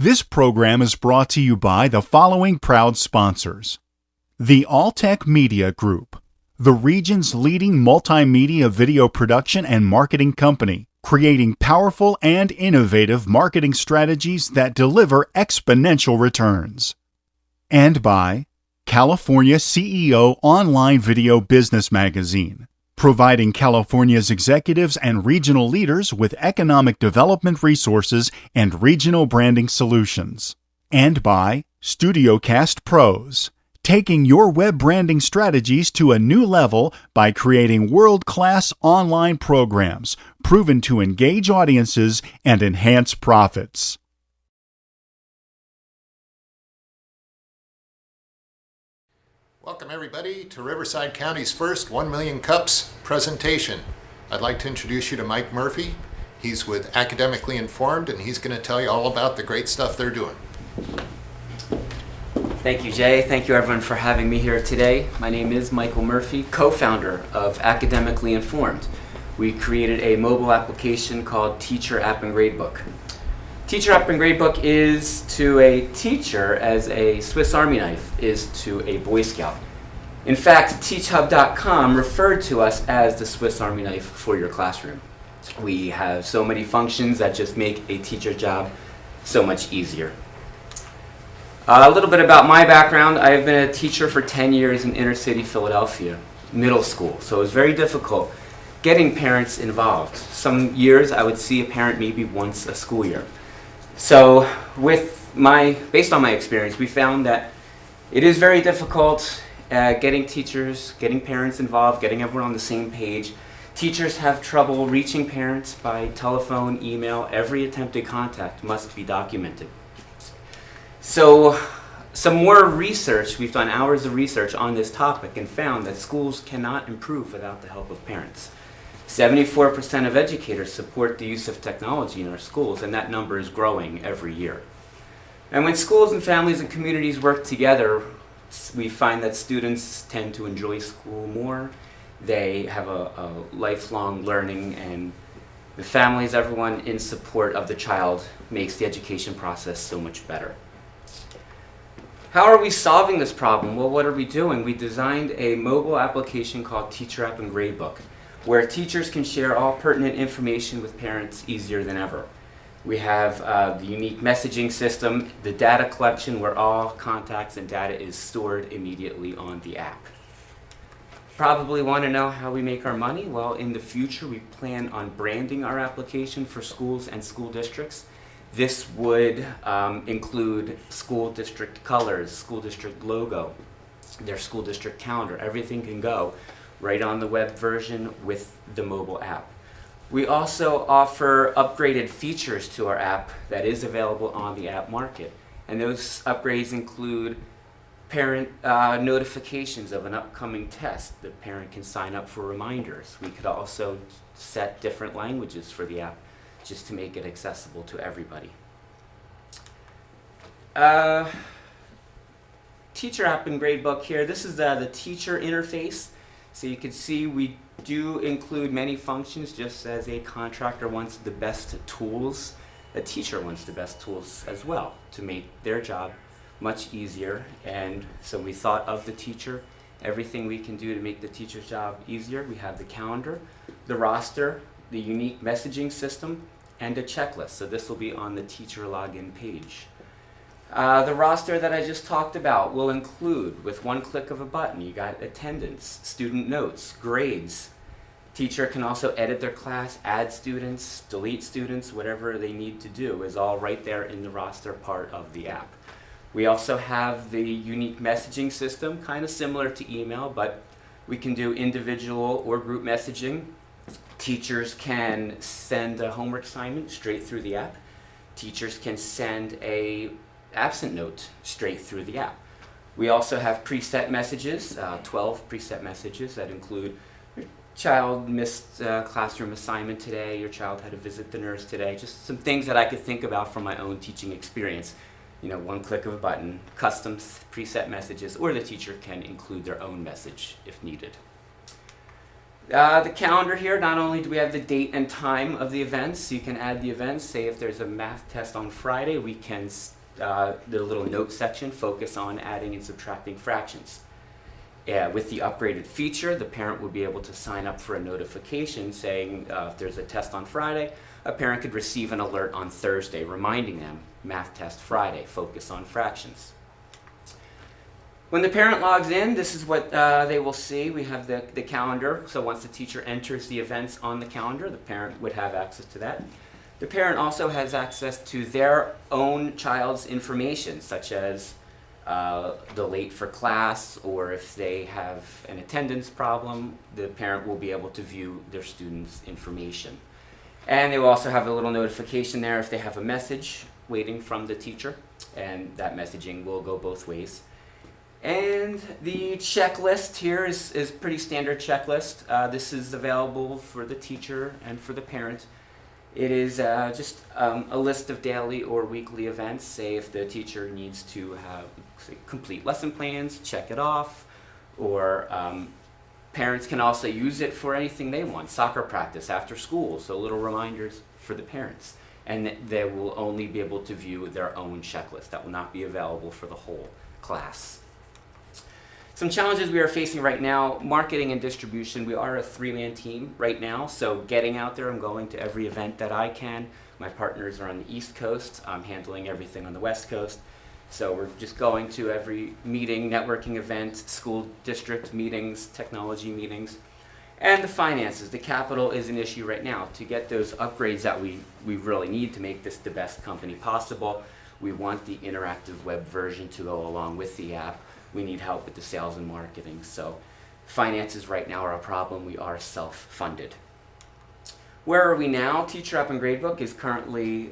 This program is brought to you by the following proud sponsors. The Alltech Media Group, the region's leading multimedia video production and marketing company, creating powerful and innovative marketing strategies that deliver exponential returns. And by California CEO Online Video Business Magazine, providing California's executives and regional leaders with economic development resources and regional branding solutions. And by StudioCast Pros, taking your web branding strategies to a new level by creating world-class online programs proven to engage audiences and enhance profits. Welcome everybody to Riverside County's first 1 Million Cups presentation. I'd like to introduce you to Mike Murphy. He's with Academically Informed and he's going to tell you all about the great stuff they're doing. Thank you, Jay. Thank you everyone for having me here today. My name is Michael Murphy, co-founder of Academically Informed. We created a mobile application called Teacher App and Gradebook. Teacher App and Gradebook is to a teacher as a Swiss Army knife is to a Boy Scout. In fact, TeachHub.com referred to us as the Swiss Army knife for your classroom. We have so many functions that just make a teacher's job so much easier. A little bit about my background. I have been a teacher for 10 years in inner city Philadelphia, middle school, so it was very difficult getting parents involved. Some years I would see a parent maybe once a school year. So based on my experience, we found that it is very difficult getting teachers, getting parents involved, getting everyone on the same page. Teachers have trouble reaching parents by telephone, email. Every attempted contact must be documented. So some more research, we've done hours of research on this topic and found that schools cannot improve without the help of parents. 74% of educators support the use of technology in our schools, and that number is growing every year. And when schools and families and communities work together, we find that students tend to enjoy school more. They have a lifelong learning, and the families, everyone in support of the child makes the education process so much better. How are we solving this problem? Well, what are we doing? We designed a mobile application called Teacher App and Gradebook, where teachers can share all pertinent information with parents easier than ever. We have the unique messaging system, the data collection where all contacts and data is stored immediately on the app. Probably want to know how we make our money? Well, in the future we plan on branding our application for schools and school districts. This would include school district colors, school district logo, their school district calendar. Everything can go right on the web version with the mobile app. We also offer upgraded features to our app that is available on the app market. And those upgrades include parent notifications of an upcoming test. The parent can sign up for reminders. We could also set different languages for the app just to make it accessible to everybody. Teacher App and Gradebook here. This is the teacher interface. So you can see we do include many functions. Just as a contractor wants the best tools, a teacher wants the best tools as well to make their job much easier. And so we thought of the teacher, everything we can do to make the teacher's job easier. We have the calendar, the roster, the unique messaging system, and a checklist. So this will be on the teacher login page. The roster that I just talked about will include, with one click of a button, you got attendance, student notes, grades. Teacher can also edit their class, add students, delete students, whatever they need to do is all right there in the roster part of the app. We also have the unique messaging system, kind of similar to email, but we can do individual or group messaging. Teachers can send a homework assignment straight through the app. Teachers can send a absent note straight through the app. We also have preset messages, 12 preset messages that include your child missed a classroom assignment today, your child had to visit the nurse today, just some things that I could think about from my own teaching experience. You know, one click of a button, custom preset messages, or the teacher can include their own message if needed. The calendar here, not only do we have the date and time of the events, you can add the events. Say if there's a math test on Friday, we can, the little note section, focus on adding and subtracting fractions. With the upgraded feature, the parent will be able to sign up for a notification saying if there's a test on Friday, a parent could receive an alert on Thursday reminding them, math test Friday, focus on fractions. When the parent logs in, this is what they will see. We have the calendar, so once the teacher enters the events on the calendar, the parent would have access to that. The parent also has access to their own child's information, such as the late for class, or if they have an attendance problem, the parent will be able to view their student's information. And they will also have a little notification there if they have a message waiting from the teacher, and that messaging will go both ways. And the checklist here is pretty standard checklist. This is available for the teacher and for the parent. It is just a list of daily or weekly events. Say if the teacher needs to have complete lesson plans, check it off, or parents can also use it for anything they want. Soccer practice after school, so little reminders for the parents. And they will only be able to view their own checklist. That will not be available for the whole class. Some challenges we are facing right now, marketing and distribution. We are a three-man team right now, so getting out there, I'm going to every event that I can. My partners are on the East Coast. I'm handling everything on the West Coast. So we're just going to every meeting, networking event, school district meetings, technology meetings. And the finances, the capital is an issue right now. To get those upgrades that we really need to make this the best company possible, we want the interactive web version to go along with the app. We need help with the sales and marketing. So finances right now are a problem. We are self-funded. Where are we now? Teacher App and Gradebook is currently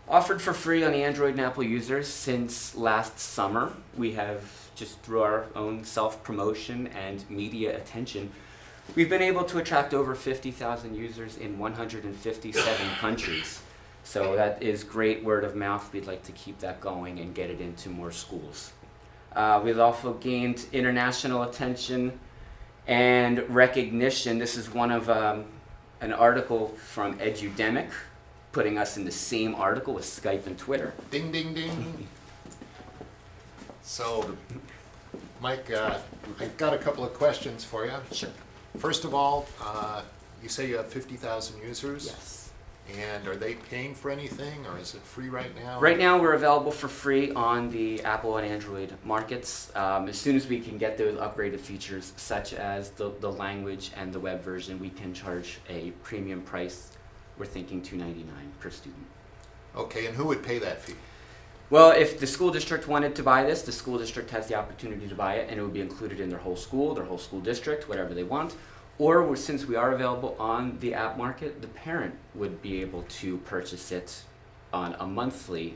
offered for free on the Android and Apple users since last summer. We have, just through our own self-promotion and media attention, we've been able to attract over 50,000 users in 157 countries. So that is great word of mouth. We'd like to keep that going and get it into more schools. We've also gained international attention and recognition. This is one of an article from Edudemic, putting us in the same article with Skype and Twitter. Ding, ding, ding. So, Mike, I've got a couple of questions for you. Sure. First of all, you say you have 50,000 users? Yes. And are they paying for anything, or is it free right now? Right now we're available for free on the Apple and Android markets. As soon as we can get those upgraded features, such as the language and the web version, we can charge a premium price. We're thinking $2.99 per student. Okay, and who would pay that fee? Well, if the school district wanted to buy this, the school district has the opportunity to buy it, and it would be included in their whole school district, whatever they want. Or since we are available on the app market, the parent would be able to purchase it on a monthly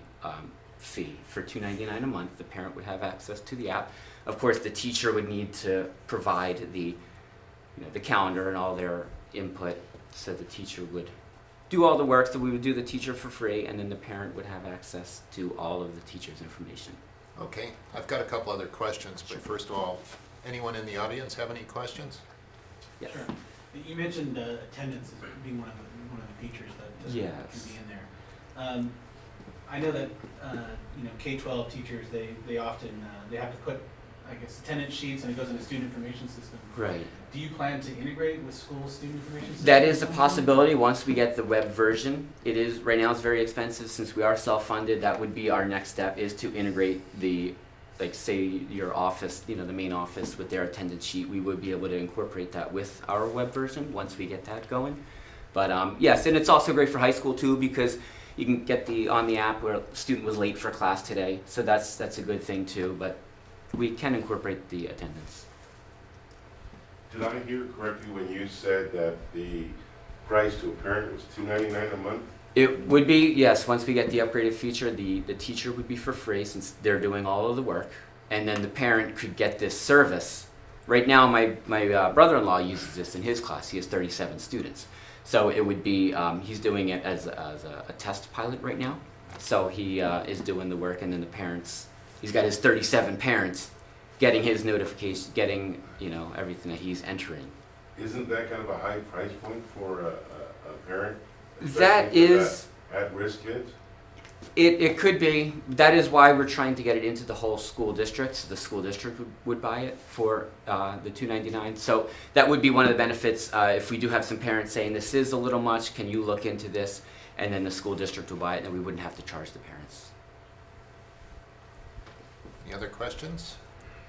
fee for $2.99 a month. The parent would have access to the app. Of course, the teacher would need to provide the calendar and all their input, so the teacher would do all the work. So we would do the teacher for free, and then the parent would have access to all of the teacher's information. Okay, I've got a couple other questions, but first of all, anyone in the audience have any questions? Yes. Sure. You mentioned attendance as being one of the features that Yes. can be in there. I know that K-12 teachers they often they have to put, I guess, attendance sheets, and it goes in a student information system. Right. Do you plan to integrate with school student information systems? That is a possibility once we get the web version. It is right now it's very expensive since we are self-funded. That would be our next step, is to integrate say your office, the main office with their attendance sheet. We would be able to incorporate that with our web version once we get that going. But yes, and it's also great for high school too, because you can get on the app where a student was late for class today. So that's a good thing too, but we can incorporate the attendance. Did I hear correctly when you said that the price to a parent was $2.99 a month? It would be, yes, once we get the upgraded feature, the teacher would be for free since they're doing all of the work, and then the parent could get this service. Right now, my brother-in-law uses this in his class. He has 37 students. So it would be, he's doing it as a test pilot right now. So he is doing the work, and then the parents, he's got his 37 parents getting his notification, getting everything that he's entering Isn't that kind of a high price point for a parent? That especially for is, that at-risk kids? it could be. That is why we're trying to get it into the whole school district. So the school district would buy it for the $2.99. So that would be one of the benefits. If we do have some parents saying this is a little much, can you look into this? And then the school district will buy it, and we wouldn't have to charge the parents. Any other questions?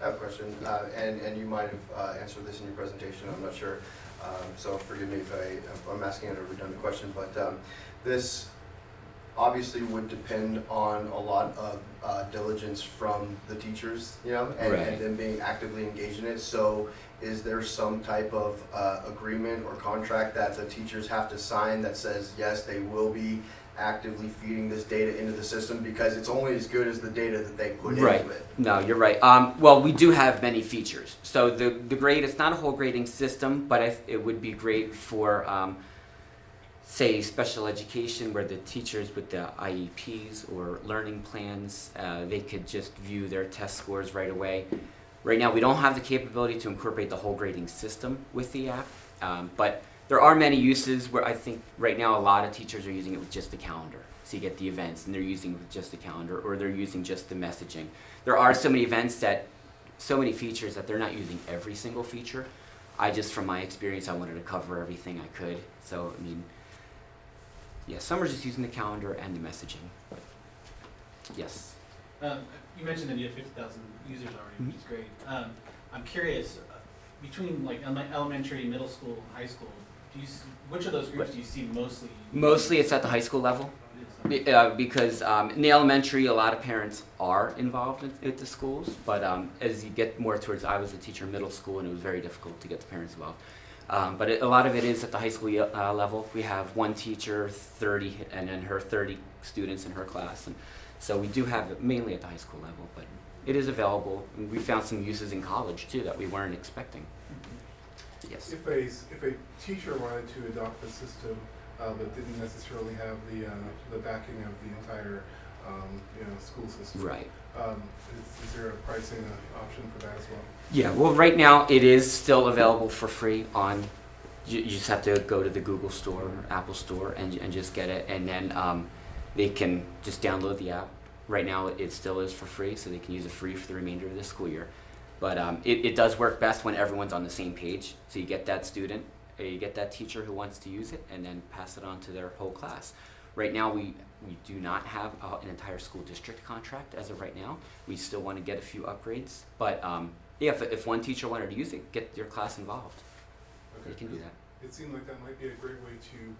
I have a question, and you might have answered this in your presentation, I'm not sure. So forgive me if I'm asking a redundant question, but this obviously would depend on a lot of diligence from the teachers, you know, and, Right. and them being actively engaged in it. So is there some type of agreement or contract that the teachers have to sign that says, yes, they will be actively feeding this data into the system, because it's only as good as the data that they put Right. into it? No, you're right. Well, we do have many features. So the grade, it's not a whole grading system, but it would be great for, say, special education, where the teachers with the IEPs or learning plans, they could just view their test scores right away. Right now, we don't have the capability to incorporate the whole grading system with the app, but there are many uses where I think right now a lot of teachers are using it with just the calendar. So you get the events and they're using it with just the calendar, or they're using just the messaging. There are so many events so many features that they're not using every single feature. From my experience, I wanted to cover everything I could. So, I mean, yeah, some are just using the calendar and the messaging. But yes. You mentioned that you have 50,000 users already, which is great. I'm curious, between like elementary, middle school, and high school, which of those groups do you see mostly? Mostly it's at the high school level. Because in the elementary, a lot of parents are involved at the schools, but as you get more towards, I was a teacher in middle school, and it was very difficult to get the parents involved. But a lot of it is at the high school level. We have one teacher, 30, and then her 30 students in her class, and so we do have it mainly at the high school level, but it is available. And we found some uses in college too that we weren't expecting. Yes. If a teacher wanted to adopt the system, but didn't necessarily have the backing of the entire school system, Right. Is there a pricing option for that as well? Yeah, well, right now it is still available for free on, you just have to go to the Google Store, or Apple Store, and just get it, and then they can just download the app. Right now it still is for free, so they can use it free for the remainder of the school year. But it does work best when everyone's on the same page, so you get that student, you get that teacher who wants to use it, and then pass it on to their whole class. Right now, we do not have an entire school district contract as of right now. We still want to get a few upgrades, but yeah, if one teacher wanted to use it, get your class involved. Okay. You can do that. It seemed like that might be a great way to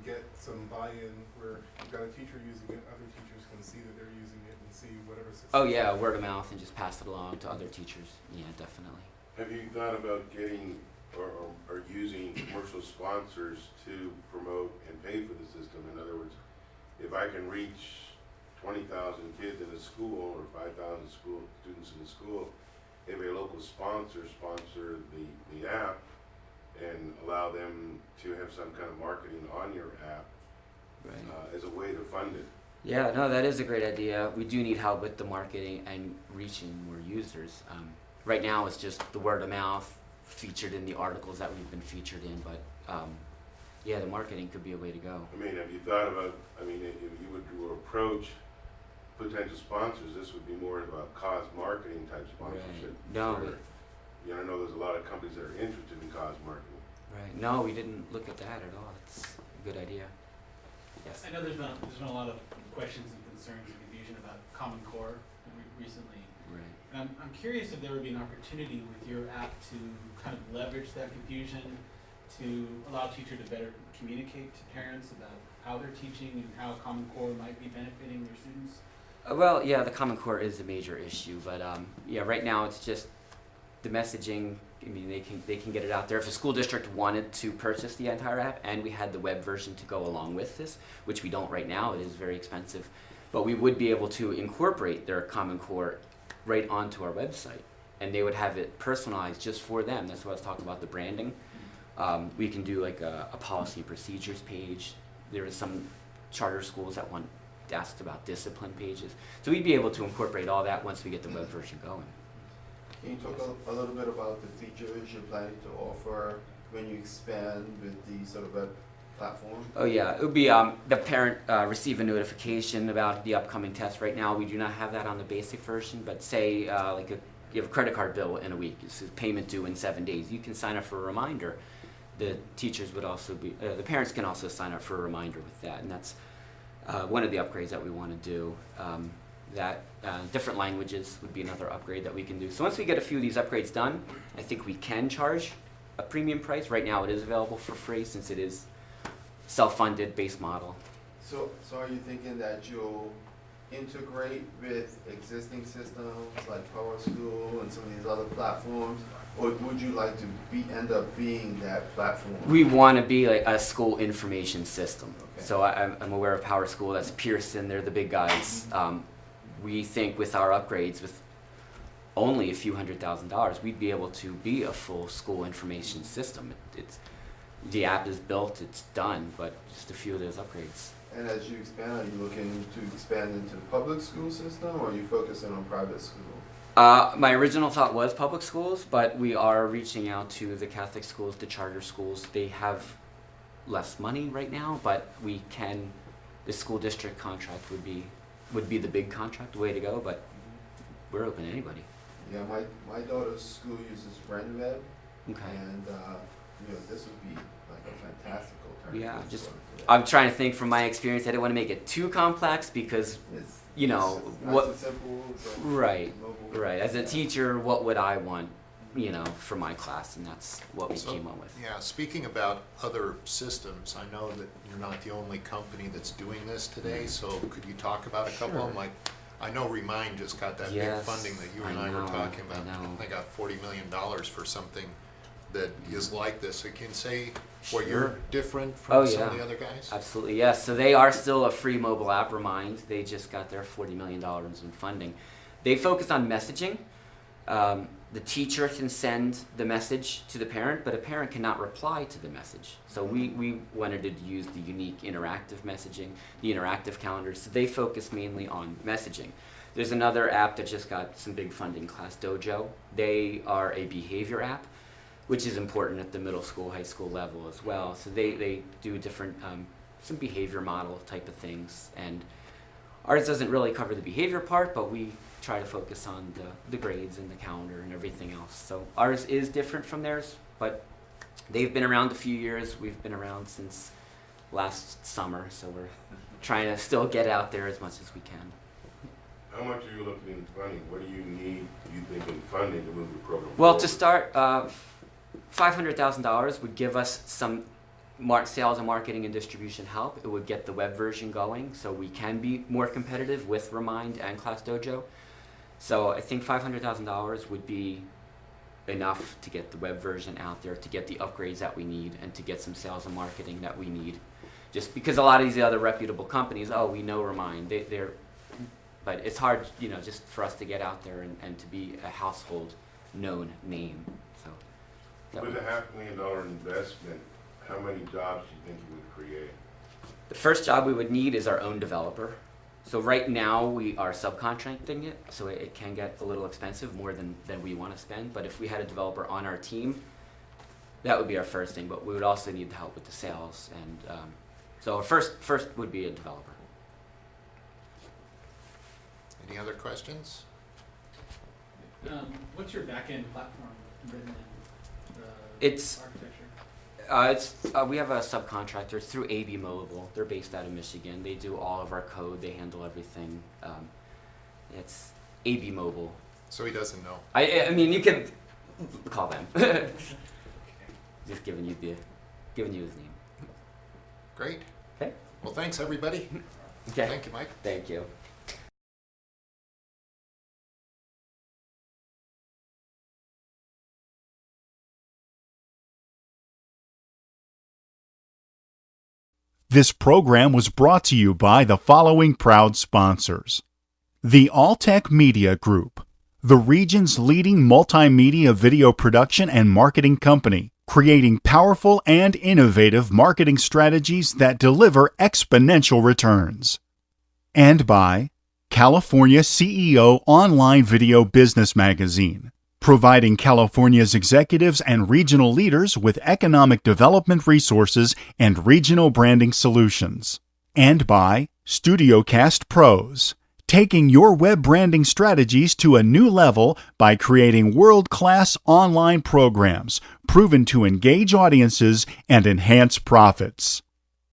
get some buy-in, where you've got a teacher using it, other teachers can see that they're using it and see whatever success. Oh yeah, word of mouth, and just pass it along to other teachers. Yeah, definitely. Have you thought about getting or using commercial sponsors to promote and pay for the system? In other words, if I can reach 20,000 kids in a school or 5,000 students in the school, if a local sponsor the app and allow them to have some kind of marketing on your app Right. as a way to fund it. Yeah, no, that is a great idea. We do need help with the marketing and reaching more users. Right now, it's just the word of mouth, featured in the articles that we've been featured in, but yeah, the marketing could be a way to go. I mean, have you thought about, if you would approach potential sponsors, this would be more of a cause marketing type sponsorship. Right. No, Or, I know there's a lot of companies that are interested in cause marketing. right. No, we didn't look at that at all. It's a good idea. Yes. I know there's been a lot of questions and concerns and confusion about Common Core recently. Right. And I'm curious if there would be an opportunity with your app to kind of leverage that confusion to allow teachers to better communicate to parents about how they're teaching and how Common Core might be benefiting their students. Well, yeah, the Common Core is a major issue, but yeah, right now it's just the messaging. I mean, they can get it out there. If a school district wanted to purchase the entire app, and we had the web version to go along with this, which we don't right now, it is very expensive, but we would be able to incorporate their Common Core right onto our website, and they would have it personalized just for them. That's what I was talking about, the branding. We can do like a policy and procedures page. There are some charter schools that asked about discipline pages. So we'd be able to incorporate all that once we get the web version going. Can you talk a little bit about the features you're planning to offer when you expand with the sort of web platform? Oh yeah, it would be the parent receive a notification about the upcoming test. Right now, we do not have that on the basic version, but say you have a credit card bill in a week, it's payment due in 7 days. You can sign up for a reminder. The teachers would also be, the parents can also sign up for a reminder with that, and that's one of the upgrades that we want to do. Different languages would be another upgrade that we can do. So once we get a few of these upgrades done, I think we can charge a premium price. Right now, it is available for free since it is self-funded base model. So are you thinking that you'll integrate with existing systems like Power School and some of these other platforms, or would you like to end up being that platform? We want to be like a school information system. Okay. So I'm aware of Power School. That's Pearson. They're the big guys. We think with our upgrades, with only a few $100,000, we'd be able to be a full school information system. The app is built, it's done, but just a few of those upgrades. And as you expand, are you looking to expand into the public school system, or are you focusing on private school? My original thought was public schools, but we are reaching out to the Catholic schools, the charter schools. They have less money right now, but the school district contract would be the big contract, way to go, but we're open to anybody. Yeah, my daughter's school uses RenWeb, Okay. and this would be like a fantastic alternative. Yeah, just for that. I'm trying to think from my experience. I didn't want to make it too complex because, It's you know, it's nice what and simple. It's like right, mobile. right. As a teacher, what would I want, for my class, and that's what we So, came up with. Yeah, speaking about other systems, I know that you're not the only company that's doing this today, so could you talk about a couple of them? Sure. Like, I know Remind just got that big Yes, funding that you and I I were know, talking I about. know. They got $40 million for something that is like this. So can you say what Sure. you're different Oh, from some of yeah. the other guys? Absolutely, yes. So they are still a free mobile app, Remind. They just got their $40 million in funding. They focus on messaging. The teacher can send the message to the parent, but a parent cannot reply to the message. So we wanted to use the unique interactive messaging, the interactive calendars. So they focus mainly on messaging. There's another app that just got some big funding, Class Dojo. They are a behavior app, which is important at the middle school, high school level as well. So they do different, some behavior model type of things. And ours doesn't really cover the behavior part, but we try to focus on the grades and the calendar and everything else. So ours is different from theirs, but they've been around a few years. We've been around since last summer, so we're trying to still get out there as much as we can. How much are you looking in funding? What do you need, do you think, in funding to move the program Well, to forward? start, $500,000 would give us some sales and marketing and distribution help. It would get the web version going, so we can be more competitive with Remind and Class Dojo. So I think $500,000 would be enough to get the web version out there, to get the upgrades that we need, and to get some sales and marketing that we need. Just because a lot of these other reputable companies, we know Remind, but it's hard, just for us to get out there and to be a household known name. So that With would- a $500,000 investment, how many jobs do you think you would create? The first job we would need is our own developer. So right now we are subcontracting it, so it can get a little expensive, more than we want to spend. But if we had a developer on our team, that would be our first thing. But we would also need the help with the sales, and so our first would be a developer. Any other questions? What's your back-end platform written in the It's- architecture? We have a subcontractor. It's through AB Mobile. They're based out of Michigan. They do all of our code. They handle everything. It's AB Mobile. So he doesn't know. I mean, you can call them. Just giving you his name. Great. Okay. Well, thanks, everybody. Okay. Thank you, Mike. Thank you. This program was brought to you by the following proud sponsors: the Alltech Media Group, the region's leading multimedia video production and marketing company, creating powerful and innovative marketing strategies that deliver exponential returns. And by California CEO Online Video Business Magazine, providing California's executives and regional leaders with economic development resources and regional branding solutions. And by StudioCast Pros, taking your web branding strategies to a new level by creating world-class online programs proven to engage audiences and enhance profits.